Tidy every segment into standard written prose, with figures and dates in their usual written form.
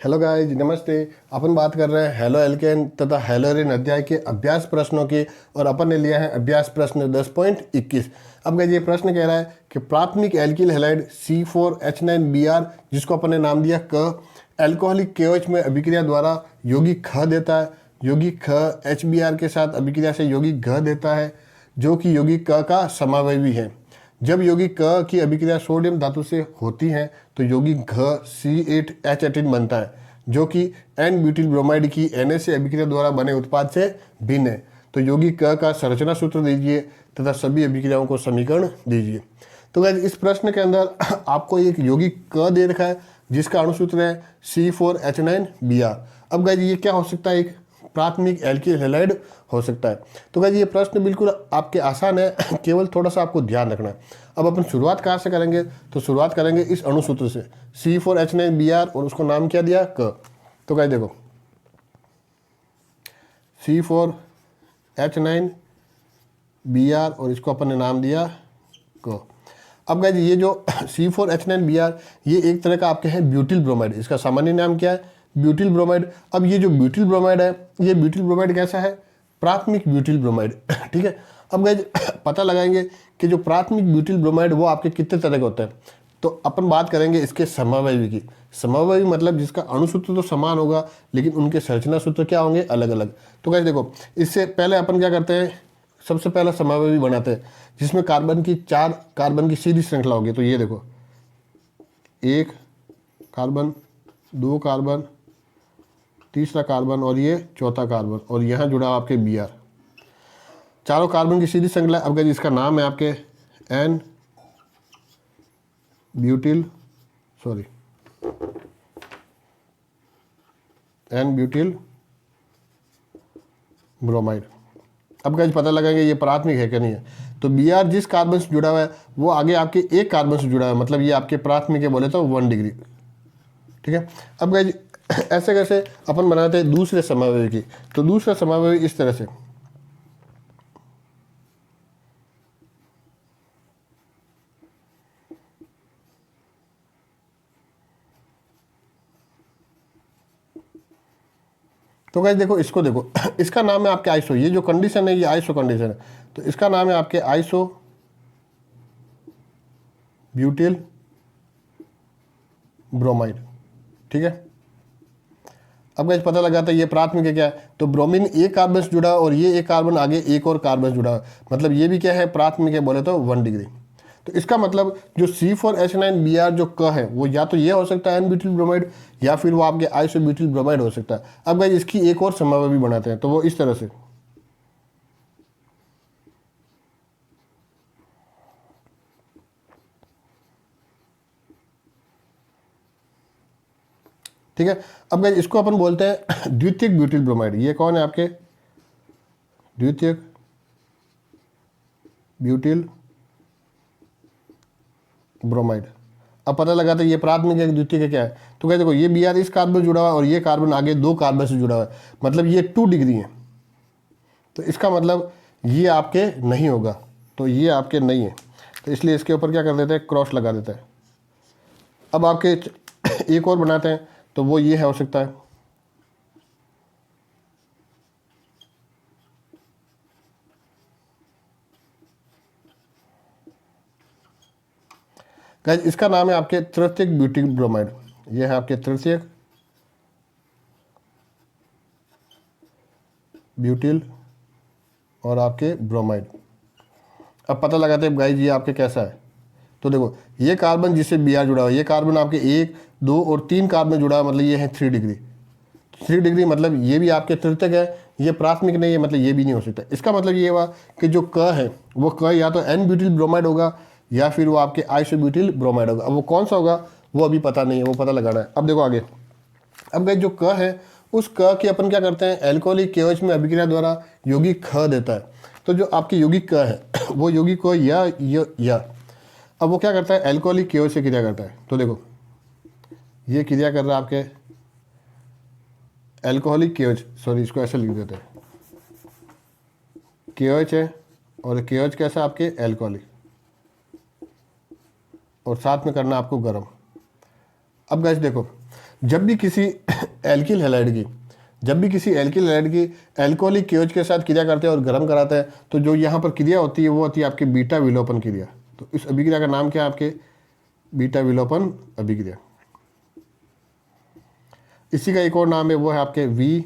Hello guys, नमस्ते। अपन बात कर रहे हैं हेलो एल्केन तथा हेलोरिन अध्याय के अभ्यास प्रश्नों की। और अपन ने लिया है अभ्यास प्रश्न 10.21। अब गाइस ये प्रश्न कह रहा है कि प्राथमिक एल्किल हैलाइड C4H9Br, जिसको अपन ने नाम दिया क, एल्कोहलिक KOH में अभिक्रिया द्वारा यौगिक ख देता है। यौगिक ख HBr के साथ अभिक्रिया से यौगिक घ देता है, जो कि यौगिक क का समावयवी है। जब यौगिक क की अभिक्रिया सोडियम धातु से होती है तो यौगिक घ C8H18 बनता है, जो कि एन ब्यूटिल ब्रोमाइड की Na से अभिक्रिया द्वारा बने उत्पाद से भिन्न है। तो यौगिक क का संरचना सूत्र दीजिए तथा सभी अभिक्रियाओं को समीकरण दीजिए। तो गाइस इस प्रश्न के अंदर आपको एक यौगिक क दे रखा है जिसका अणुसूत्र है C4H9Br। अब गाइस ये क्या हो सकता है? एक प्राथमिक एल्किल हैलाइड हो सकता है। तो गाइस ये प्रश्न बिल्कुल आपके आसान है, केवल थोड़ा सा आपको ध्यान रखना है। अब अपन शुरुआत कहाँ से करेंगे? तो शुरुआत करेंगे इस अणुसूत्र से C4H9Br, और उसको नाम क्या दिया? क। तो गाइस देखो C4H9Br और इसको अपन ने नाम दिया क। अब गाइस ये जो C4H9Br ये एक तरह का आपके हैं ब्यूटिल ब्रोमाइड। इसका सामान्य नाम क्या है? Butyl bromide. अब ये जो ब्यूटिल ब्रोमाइड है, ये ब्यूटिल ब्रोमाइड कैसा है? प्राथमिक ब्यूटिल ब्रोमाइड। ठीक है। अब गाइस पता लगाएंगे कि जो प्राथमिक ब्यूटिल ब्रोमाइड वो आपके कितने तरह के होते हैं। तो अपन बात करेंगे इसके समावयवी की। समावयवी मतलब जिसका अणुसूत्र तो समान होगा लेकिन उनके संरचना सूत्र क्या होंगे? अलग अलग। तो गाइस देखो, इससे पहले अपन क्या करते हैं? सबसे पहला समावयवी बनाते हैं जिसमें कार्बन की 4 कार्बन की सीधी श्रृंखला होगी। तो ये देखो, 1 कार्बन, 2 कार्बन, तीसरा कार्बन और ये चौथा कार्बन, और यहाँ जुड़ा आपके Br। चारों कार्बन की सीधी श्रृंखला। अब गाइस इसका नाम है आपके एन ब्यूटिल ब्रोमाइड। अब गाइस पता लगाएंगे ये प्राथमिक है क्या नहीं है। तो Br जिस कार्बन से जुड़ा हुआ है वो आगे आपके एक कार्बन से जुड़ा हुआ है, मतलब ये आपके प्राथमिक है बोले तो 1 डिग्री। ठीक है। अब गाइस ऐसे कैसे अपन बनाते हैं दूसरे समावयवी की। तो दूसरा समावयवी इस तरह से, तो गाइस देखो इसको देखो, इसका नाम है आपके आइसो। ये जो कंडीशन है ये आइसो कंडीशन है। तो इसका नाम है आपके आइसो ब्यूटिल ब्रोमाइड। ठीक है। अब गाइस पता लगाता है ये प्राथमिक है क्या है। तो ब्रोमीन एक कार्बन से जुड़ा है और ये एक कार्बन आगे एक और कार्बन से जुड़ा है, मतलब ये भी क्या है? प्राथमिक है बोले तो 1 डिग्री। तो इसका मतलब जो C4H9Br जो क है वो या तो ये हो सकता है एन ब्यूटिल ब्रोमाइड, या फिर वो आपके आइसो ब्यूटिल ब्रोमाइड हो सकता है। अब गाइस इसकी एक और समावयवी बनाते हैं, तो वो इस तरह से, ठीक है। अब गाइस इसको अपन बोलते हैं द्वितीयक ब्यूटिल ब्रोमाइड। ये कौन है आपके? द्वितीयक ब्यूटिल ब्रोमाइड। अब पता लगाते हैं ये प्राथमिक है द्वितीयक है क्या है। तो गाइस देखो, ये Br इस कार्बन से जुड़ा हुआ है और ये कार्बन आगे 2 कार्बन से जुड़ा हुआ है, मतलब ये 2 डिग्री है। तो इसका मतलब ये आपके नहीं होगा, तो ये आपके नहीं है। तो इसलिए इसके ऊपर क्या कर देते हैं? क्रॉस लगा देते हैं। अब आपके एक और बनाते हैं, तो वो ये है हो सकता है, गाइस इसका नाम है आपके तृतीयक ब्यूटिल ब्रोमाइड। ये है आपके तृतीयक ब्यूटिल और आपके ब्रोमाइड। अब पता लगाते हैं गाइस ये आपके कैसा है। तो देखो, ये कार्बन जिससे Br जुड़ा हुआ है, ये कार्बन आपके 1, 2 और 3 कार्बन जुड़ा है, मतलब ये है 3 डिग्री। 3 डिग्री मतलब ये भी आपके तृतीयक है, ये प्राथमिक नहीं है, मतलब ये भी नहीं हो सकता। इसका मतलब ये हुआ कि जो क है वो क या तो एन ब्यूटिल ब्रोमाइड होगा या फिर वो आपके आइसो ब्यूटिल ब्रोमाइड होगा। अब वो कौन सा होगा वो अभी पता नहीं है, वो पता लगाना है। अब देखो आगे, अब गाइस जो क है उस क की अपन क्या करते हैं? एल्कोहलिक KOH में अभिक्रिया द्वारा यौगिक ख देता है। तो जो आपके यौगिक क है वो यौगिक को या अब वो क्या करता है? एल्कोहलिक KOH से क्रिया करता है। तो देखो ये क्रिया कर रहा है आपके एल्कोहलिक KOH, सॉरी इसको ऐसे लिख देते हैं, KOH है और KOH कैसा आपके? एल्कोहलिक, और साथ में करना आपको गर्म। अब गाइस देखो, जब भी किसी एल्किल हैलाइड की एल्कोहलिक केओज के साथ क्रिया करते हैं और गर्म कराते हैं, तो जो यहाँ पर क्रिया होती है वो होती है आपकी बीटा विलोपन क्रिया। तो इस अभिक्रिया का नाम क्या है आपके? बीटा विलोपन अभिक्रिया। इसी का एक और नाम है, वो है आपके वी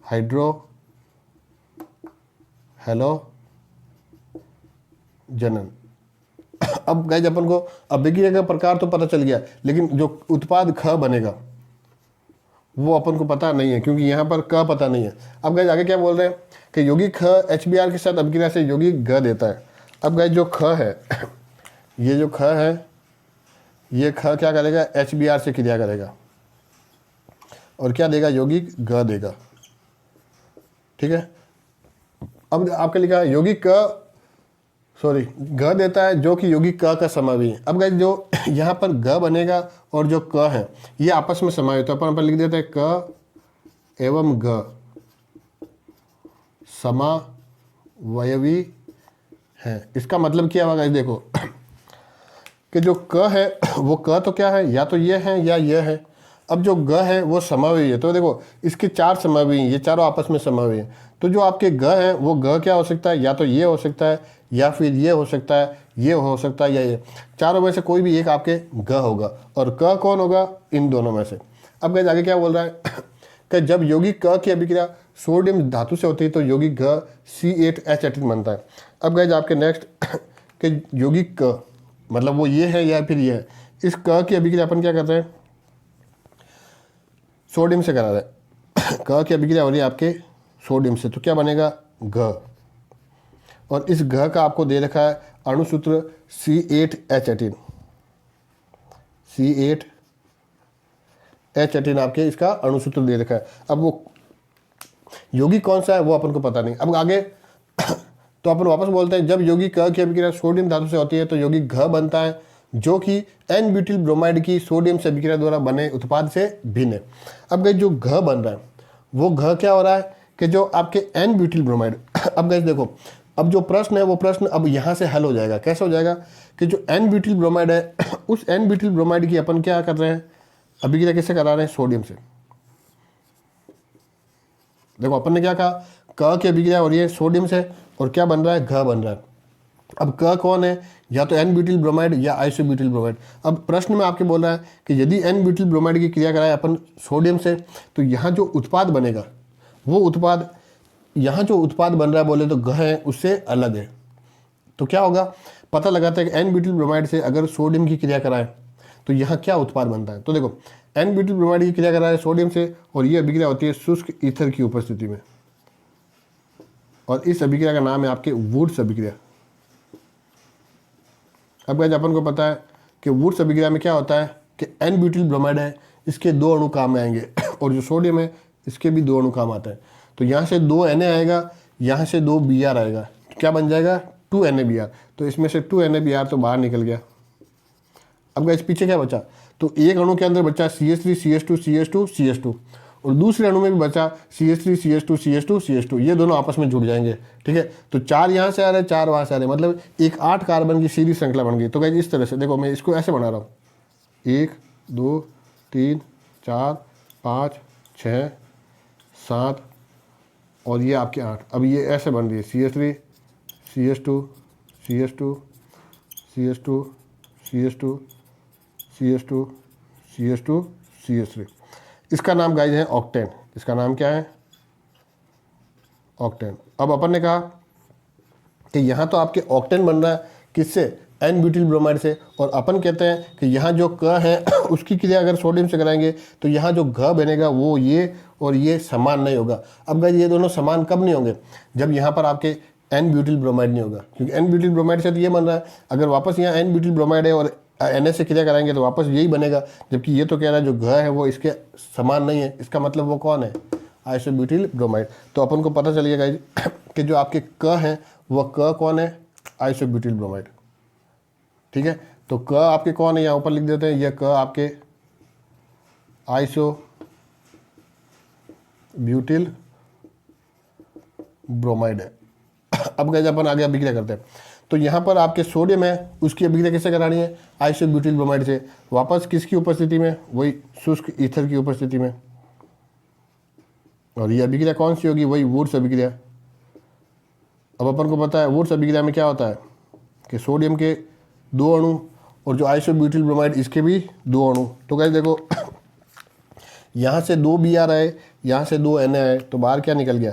हाइड्रो हैलोजनन। अब गाइस अपन को अभिक्रिया का प्रकार तो पता चल गया, लेकिन जो उत्पाद ख बनेगा वो अपन को पता नहीं है, क्योंकि यहाँ पर क पता नहीं है। अब गाइस आगे क्या बोल रहे हैं कि यौगिक ख HBr के साथ अभिक्रिया से यौगिक ग देता है। अब गाइस जो ख है ये जो ख है, ये ख क्या करेगा? HBr से क्रिया करेगा और क्या देगा? यौगिक ग देगा। ठीक है, अब आपका लिखा है यौगिक ग ग देता है जो कि यौगिक क का समावी है। अब गाइस जो यहाँ पर ग बनेगा और जो क है ये आपस में समावित है, तो अपन लिख देते हैं क एवं ग समावयवी है। इसका मतलब क्या होगा गाइस? देखो कि जो क है वो क तो क्या है? या तो ये है या ये है। अब जो ग है वो समावयवी है, तो देखो इसके चार समावयवी हैं, ये चारों आपस में समावयवी हैं। तो जो आपके ग है वो ग क्या हो सकता है? या तो ये हो सकता है, या फिर ये हो सकता है, ये हो सकता है, या ये। चारों में से कोई भी एक आपके ग होगा, और क कौन होगा? इन दोनों में से। अब गाइस आगे क्या बोल रहा है कि जब यौगिक क की अभिक्रिया सोडियम धातु से होती है तो यौगिक ग C8H18 बनता है। अब गाइस आपके नेक्स्ट कि यौगिक क मतलब वो ये है या फिर ये है। इस क की अभिक्रिया अपन क्या करते हैं? सोडियम से करा रहे हैं। क की अभिक्रिया हो रही है आपके सोडियम से, तो क्या बनेगा? घ। और इस घ का आपको दे रखा है अणुसूत्र C8H18। C8H18 आपके इसका अणुसूत्र दे रखा है। अब वो यौगिक कौन सा है वो अपन को पता नहीं। अब आगे तो अपन वापस बोलते हैं, जब यौगिक क की अभिक्रिया सोडियम धातु से होती है तो यौगिक घ बनता है जो कि एन ब्यूटिल ब्रोमाइड की सोडियम से अभिक्रिया द्वारा बने उत्पाद से भिन्न है। अब गाइस जो घ बन रहा है वो घ क्या हो रहा है कि जो आपके एन ब्यूटिल ब्रोमाइड अब गाइस देखो, अब जो प्रश्न है वो प्रश्न अब यहाँ से हल हो जाएगा। कैसे हो जाएगा कि जो एन ब्यूटिल ब्रोमाइड है उस एन ब्यूटिल ब्रोमाइड की अपन क्या कर रहे हैं? अभिक्रिया किससे करा रहे हैं? सोडियम से। देखो अपन ने क्या कहा? क की अभिक्रिया हो रही है सोडियम से और क्या बन रहा है? घ बन रहा है। अब क कौन है? या तो एन ब्यूटिल ब्रोमाइड या आइसोब्यूटिल ब्रोमाइड। अब प्रश्न में आपके बोल रहा है कि यदि एन ब्यूटिल ब्रोमाइड की क्रिया कराए अपन सोडियम से तो यहाँ जो उत्पाद बनेगा वो उत्पाद, यहाँ जो उत्पाद बन रहा है बोले तो घ है उससे अलग है। तो क्या होगा? पता लगाता है कि एन ब्यूटिल ब्रोमाइड से अगर सोडियम की क्रिया कराए तो यहाँ क्या उत्पाद बनता है। तो देखो एन ब्यूटिल ब्रोमाइड की क्रिया कराए सोडियम से और ये अभिक्रिया होती है शुष्क ईथर की उपस्थिति में, और इस अभिक्रिया का नाम है आपके वुड्स अभिक्रिया। अब गाइस अपन को पता है कि वुड्स अभिक्रिया में क्या होता है कि एन ब्यूटिल ब्रोमाइड है, इसके दो अणु काम में आएंगे और जो सोडियम है इसके भी दो अणु काम आता है। तो यहाँ से 2 Na आएगा, यहाँ से 2 Br आएगा, क्या बन जाएगा? 2 NaBr। तो इसमें से 2 NaBr तो बाहर निकल गया। अब गाइस पीछे क्या बचा? तो एक अणु के अंदर बचा CH3 CH2 CH2 CH2 और दूसरे अणु में भी बचा CH3 CH2 CH2 CH2। ये दोनों आपस में जुड़ जाएंगे। ठीक है, तो 4 यहाँ से आ रहे हैं, 4 वहाँ से आ रहे हैं, मतलब एक 8 कार्बन की सीधी श्रृंखला बन गई। तो गाइस इस तरह से देखो, मैं इसको ऐसे बना रहा हूँ 1 2 3 4 5 6 7 और ये आपके 8। अब ये ऐसे बन रही है CH3 CH2 CH2 CH2 CH2 CH2 CH2 CH3। इसका नाम गाइस है ऑक्टेन। इसका नाम क्या है? ऑक्टेन। अब अपन ने कहा कि यहाँ तो आपके ऑक्टेन बन रहा है किससे? एन ब्यूटिल ब्रोमाइड से। और अपन कहते हैं कि यहाँ जो क है उसकी क्रिया अगर सोडियम से कराएंगे तो यहाँ जो घ बनेगा वो ये और ये समान नहीं होगा। अब गाइस ये दोनों समान कब नहीं होंगे? जब यहाँ पर आपके एन ब्यूटिल ब्रोमाइड नहीं होगा, क्योंकि एन ब्यूटिल ब्रोमाइड से तो ये बन रहा है। अगर वापस यहाँ एन ब्यूटिल ब्रोमाइड है और Na से क्रिया कराएंगे तो वापस यही बनेगा, जबकि ये तो कह रहा है जो घ है वो इसके समान नहीं है। इसका मतलब वो कौन है? Isobutyl bromide. तो अपन को पता चल गया कि जो आपके क है वह क कौन है? Isobutyl bromide. ठीक है, तो क आपके कौन है? यहाँ ऊपर लिख देते हैं, यह क आपके आइसोब्यूटिल ब्रोमाइड है। अब गाइस अपन आगे अभिक्रिया करते हैं। तो यहाँ पर आपके सोडियम है, उसकी अभिक्रिया कैसे करानी है, आइसोब्यूटिल ब्रोमाइड से, वापस किसकी उपस्थिति में, वही शुष्क ईथर की उपस्थिति में। और ये अभिक्रिया कौन सी होगी, वही वुड्स अभिक्रिया। अब अपन को पता है वुड्स अभिक्रिया में क्या होता है कि सोडियम के 2 अणु और जो आइसोब्यूटिल ब्रोमाइड इसके भी 2 अणु। तो कैसे देखो यहाँ से 2 Br आए, यहाँ से 2 Na आए, तो बाहर क्या निकल गया,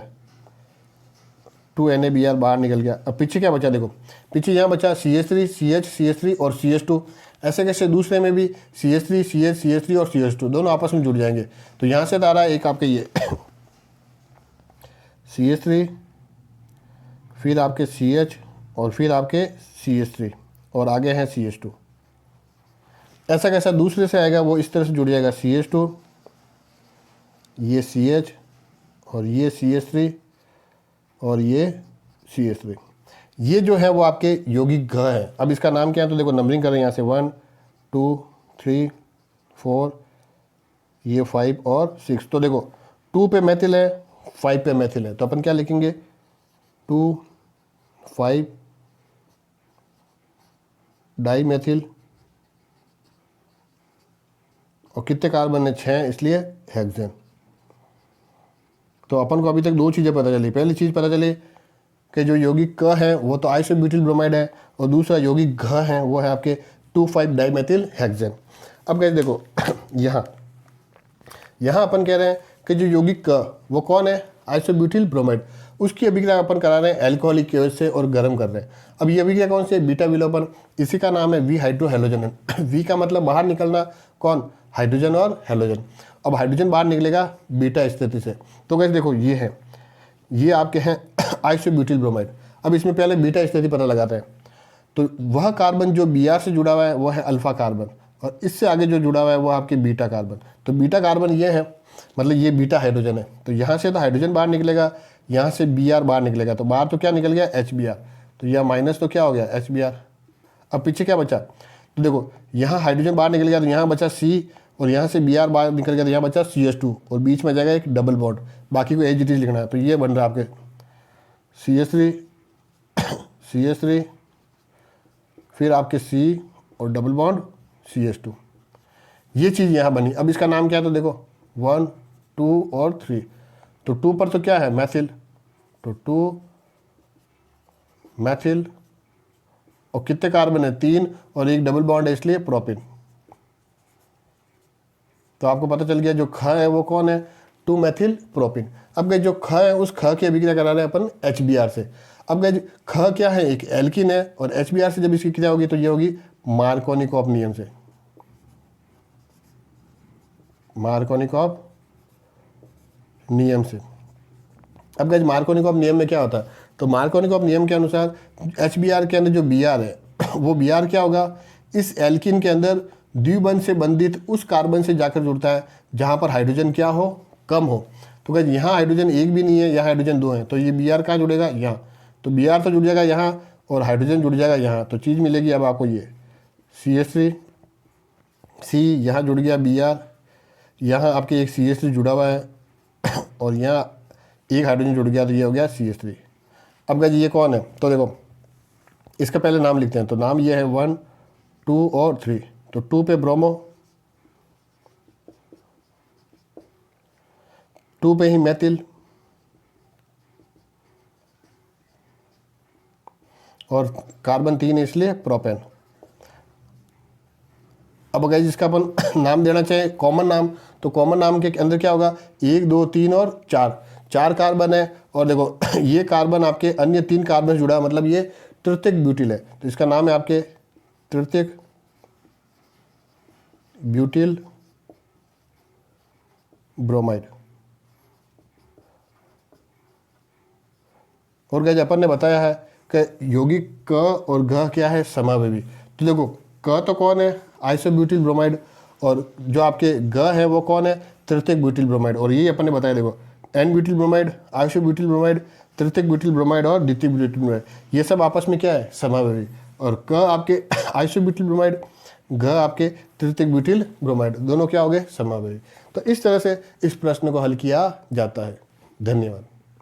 2 NaBr बाहर निकल गया। अब पीछे क्या बचा, देखो पीछे यहाँ बचा CH3 CH CH3 और CH2। ऐसे कैसे दूसरे में भी CH3 CH CH3 और CH2 दोनों आपस में जुड़ जाएंगे। तो यहाँ से आ रहा है एक आपके ये CH3, फिर आपके CH और फिर आपके CH3 और आगे हैं CH2। ऐसा कैसा दूसरे से आएगा, वो इस तरह से जुड़ जाएगा, CH2, ये CH और ये CH3 और ये CH3। ये जो है वो आपके यौगिक घ है। अब इसका नाम क्या है, तो देखो नंबरिंग कर रहे हैं यहाँ से 1 2 3 4, ये 5 और 6। तो देखो 2 पे मैथिल है, 5 पे मैथिल है, तो अपन क्या लिखेंगे 2 5 डाई मैथिल, और कितने कार्बन है 6, इसलिए हेक्सेन। तो अपन को अभी तक 2 चीज़ें पता चली। पहली चीज़ पता चली कि जो यौगिक क है वो तो आइसोब्यूटिल ब्रोमाइड है, और दूसरा यौगिक घ है वो है आपके 2,5 डाइमेथिल हेक्सेन। अब कैसे देखो यहाँ अपन कह रहे हैं कि जो यौगिक क वो कौन है, आइसोब्यूटिल ब्रोमाइड, उसकी अभिक्रिया अपन करा रहे हैं एल्कोहलिक केवल से और गर्म कर रहे हैं। अब ये अभिक्रिया कौन सी है, बीटा विलोपन, इसी का नाम है वी हाइड्रोहेलोजन। वी का मतलब बाहर निकलना, कौन, हाइड्रोजन और हेलोजन। अब हाइड्रोजन बाहर निकलेगा बीटा स्थिति से। तो कैसे देखो ये है, ये आपके हैं आइसोब्यूटिल ब्रोमाइड। अब इसमें पहले बीटा स्थिति पता लगाते हैं। तो वह कार्बन जो Br से जुड़ा हुआ है वो है अल्फा कार्बन, और इससे आगे जो जुड़ा हुआ है वो आपके बीटा कार्बन। तो बीटा कार्बन ये है, मतलब ये बीटा हाइड्रोजन है। तो यहाँ से तो हाइड्रोजन बाहर निकलेगा, यहाँ से Br बाहर निकलेगा, तो बाहर तो क्या निकल गया HBr, तो यह माइनस तो क्या हो गया HBr। अब पीछे क्या बचा, तो देखो यहाँ हाइड्रोजन बाहर निकल गया, तो यहाँ बचा C, और यहाँ से Br बाहर निकल गया, तो यहाँ बचा CH2, और बीच में जाएगा एक डबल बॉन्ड, बाकी को एज इट इज लिखना है। तो ये बन रहा है आपके CH3 CH3, फिर आपके C और डबल बॉन्ड CH2, ये चीज़ यहाँ बनी। अब इसका नाम क्या है, तो देखो 1 2 और 3। तो 2 पर तो क्या है मैथिल, तो 2 मैथिल, और कितने कार्बन है 3, और एक डबल बॉन्ड है इसलिए प्रोपिन। तो आपको पता चल गया जो ख है वो कौन है, 2 मैथिल प्रोपिन। अब गए जो ख है उस ख की अभिक्रिया करा रहे हैं अपन HBr से। अब गए ख क्या है, एक एल्किन है, और HBr से जब इसकी क्रिया होगी तो ये होगी मार्कोनिकॉफ नियम से, मार्कोनिकॉफ नियम से। अब गए मार्कोनिकॉफ नियम में क्या होता है, तो मार्कोनिकॉफ नियम के अनुसार HBr के अंदर जो Br है वो Br क्या होगा, इस एल्किन के अंदर द्विबंध से बंधित उस कार्बन से जाकर जुड़ता है जहाँ पर हाइड्रोजन क्या हो, कम हो। तो क्या यहाँ हाइड्रोजन एक भी नहीं है, यहाँ हाइड्रोजन 2 है, तो ये Br कहाँ जुड़ेगा, यहाँ। तो Br तो जुड़ जाएगा यहाँ, और हाइड्रोजन जुड़ जाएगा यहाँ। तो चीज़ मिलेगी अब आपको ये CH3, C यहाँ जुड़ गया Br, यहाँ आपके एक CH3 जुड़ा हुआ है, और यहाँ एक हाइड्रोजन जुड़ गया, तो ये हो गया CH3। अब गाइस ये कौन है, तो देखो इसका पहले नाम लिखते हैं। तो नाम ये है 1 2 और 3। तो 2 पे ब्रोमो, 2 पे ही मैथिल, और कार्बन 3 है इसलिए प्रोपेन। अब अगर इसका अपन नाम देना चाहे कॉमन नाम, तो कॉमन नाम के अंदर क्या होगा, 1 2 3 और 4 कार्बन है, और देखो ये कार्बन आपके अन्य 3 कार्बन जुड़ा है, मतलब ये तृतीयक ब्यूटिल है। तो इसका नाम है आपके तृतीयक ब्यूटिल ब्रोमाइड। और गाइस अपन ने बताया है कि यौगिक क और घ क्या है, समावेवी। तो देखो क तो कौन है, आइसोब्यूटिल ब्रोमाइड, और जो आपके घ है वो कौन है, तृतीयक ब्यूटिल ब्रोमाइड। और यही अपन ने बताया, देखो N butyl bromide, isobutyl bromide, तृतीयक ब्यूटिल ब्रोमाइड और द्वितीयक ब्यूटिल ब्रोमाइड, ये सब आपस में क्या है, समावेवी। और क आपके आइसोब्यूटिल ब्रोमाइड, घ आपके तृतीयक ब्यूटिल ब्रोमाइड, दोनों क्या हो गए, समावेवी। तो इस तरह से इस प्रश्न को हल किया जाता है। धन्यवाद।